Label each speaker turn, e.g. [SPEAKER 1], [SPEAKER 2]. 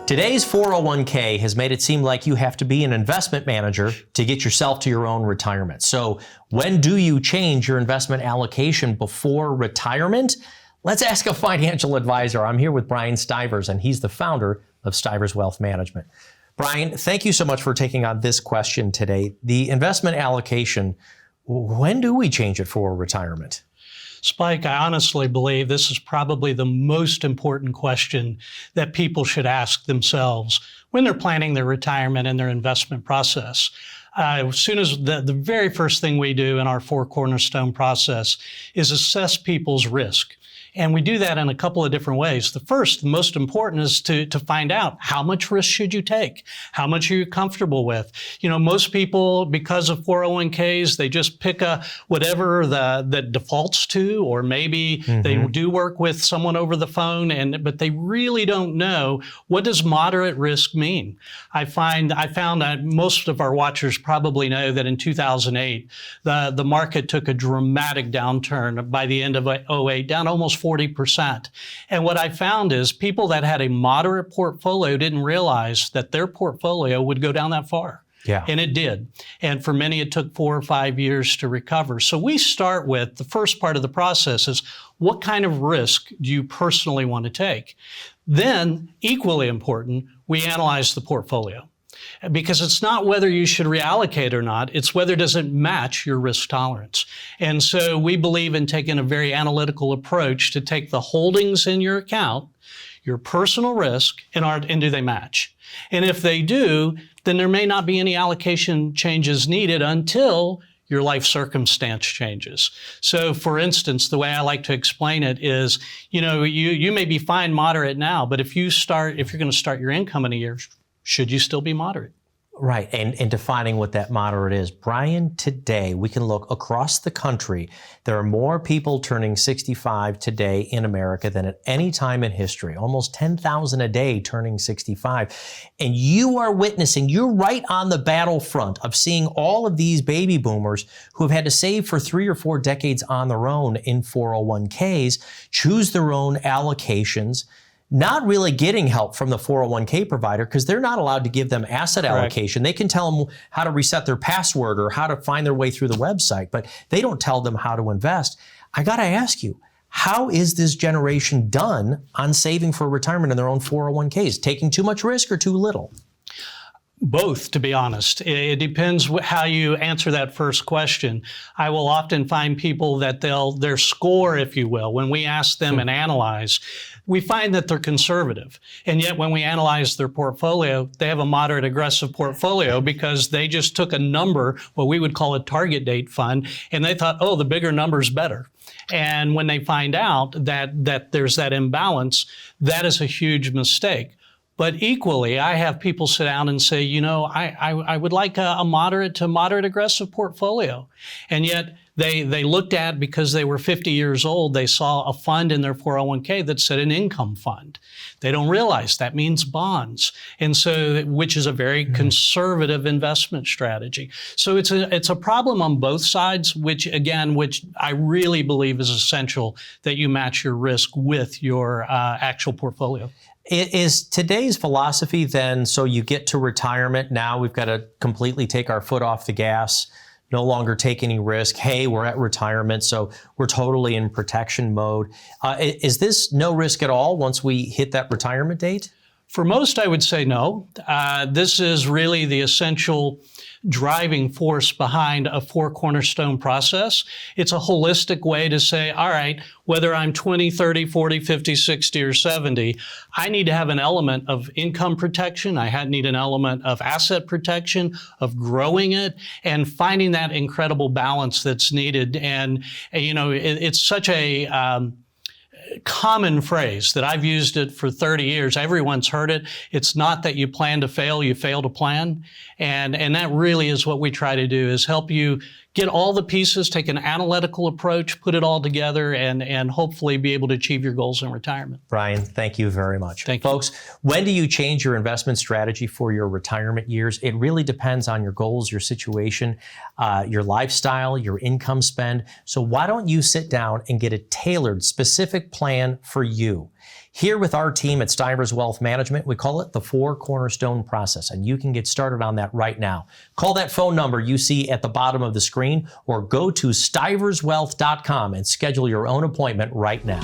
[SPEAKER 1] Today's 401k has made it seem like you have to be an investment manager to get yourself to your own retirement. So when do you change your investment allocation before retirement? Let's ask a financial advisor. I'm here with Brian Stivers, and he's the founder of Stivers Wealth Management. Brian, thank you so much for taking on this question today. The investment allocation, when do we change it for retirement?
[SPEAKER 2] Spike, I honestly believe this is probably the most important question that people should ask themselves when they're planning their retirement and their investment process. As soon as the very first thing we do in our four cornerstone process is assess people's risk. And we do that in a couple of different ways. The first, the most important, is to find out how much risk should you take? How much are you comfortable with? You know, most people, because of 401ks, they just pick whatever that defaults to, or maybe they do work with someone over the phone, but they really don't know, what does moderate risk mean? I found that most of our watchers probably know that in 2008, the market took a dramatic downturn by the end of 2008, down almost 40%. And what I found is people that had a moderate portfolio didn't realize that their portfolio would go down that far.
[SPEAKER 1] Yeah.
[SPEAKER 2] And it did. And for many, it took 4 or 5 years to recover. So we start with the first part of the process is, what kind of risk do you personally want to take? Then, equally important, we analyze the portfolio. Because it's not whether you should reallocate or not, it's whether does it match your risk tolerance. And so we believe in taking a very analytical approach to take the holdings in your account, your personal risk, and do they match? And if they do, then there may not be any allocation changes needed until your life circumstance changes. So for instance, the way I like to explain it is, you may be fine moderate now, but if you're going to start your income in a year, should you still be moderate?
[SPEAKER 1] Right, and defining what that moderate is. Brian, today we can look across the country. There are more people turning 65 today in America than at any time in history. Almost 10,000 a day turning 65. And you're right on the battlefront of seeing all of these baby boomers who have had to save for 3 or 4 decades on their own in 401ks, choose their own allocations, not really getting help from the 401k provider because they're not allowed to give them asset allocation. They can tell them how to reset their password or how to find their way through the website, but they don't tell them how to invest. I got to ask you, how is this generation done on saving for retirement in their own 401ks? Taking too much risk or too little?
[SPEAKER 2] Both, to be honest. It depends how you answer that first question. I will often find people that their score, if you will, when we ask them and analyze, we find that they're conservative. And yet when we analyze their portfolio, they have a moderate aggressive portfolio because they just took a number, what we would call a target date fund, and they thought, oh, the bigger number's better. And when they find out that there's that imbalance, that is a huge mistake. But equally, I have people sit down and say, I would like a moderate to moderate aggressive portfolio. And yet they looked at, because they were 50 years old, they saw a fund in their 401k that said an income fund. They don't realize that means bonds. And so, which is a very conservative investment strategy. So it's a problem on both sides, which I really believe is essential that you match your risk with your actual portfolio.
[SPEAKER 1] Is today's philosophy then, so you get to retirement, now we've got to completely take our foot off the gas, no longer take any risk. Hey, we're at retirement, so we're totally in protection mode. Is this no risk at all once we hit that retirement date?
[SPEAKER 2] For most, I would say no. This is really the essential driving force behind a four cornerstone process. It's a holistic way to say, all right, whether I'm 20, 30, 40, 50, 60, or 70, I need to have an element of income protection. I need an element of asset protection, of growing it, and finding that incredible balance that's needed. And, it's such a common phrase that I've used it for 30 years. Everyone's heard it. It's not that you plan to fail, you fail to plan. And that really is what we try to do, is help you get all the pieces, take an analytical approach, put it all together, and hopefully be able to achieve your goals in retirement.
[SPEAKER 1] Brian, thank you very much.
[SPEAKER 2] Thank you.
[SPEAKER 1] Folks, when do you change your investment strategy for your retirement years? It really depends on your goals, your situation, your lifestyle, your income spend. So why don't you sit down and get a tailored, specific plan plan for you. Here with our team at Stivers Wealth Management, we call it the 4 cornerstone process, and you can get started on that right now. Call that phone number you see at the bottom of the screen or go to stiverswealth.com and schedule your own appointment right now.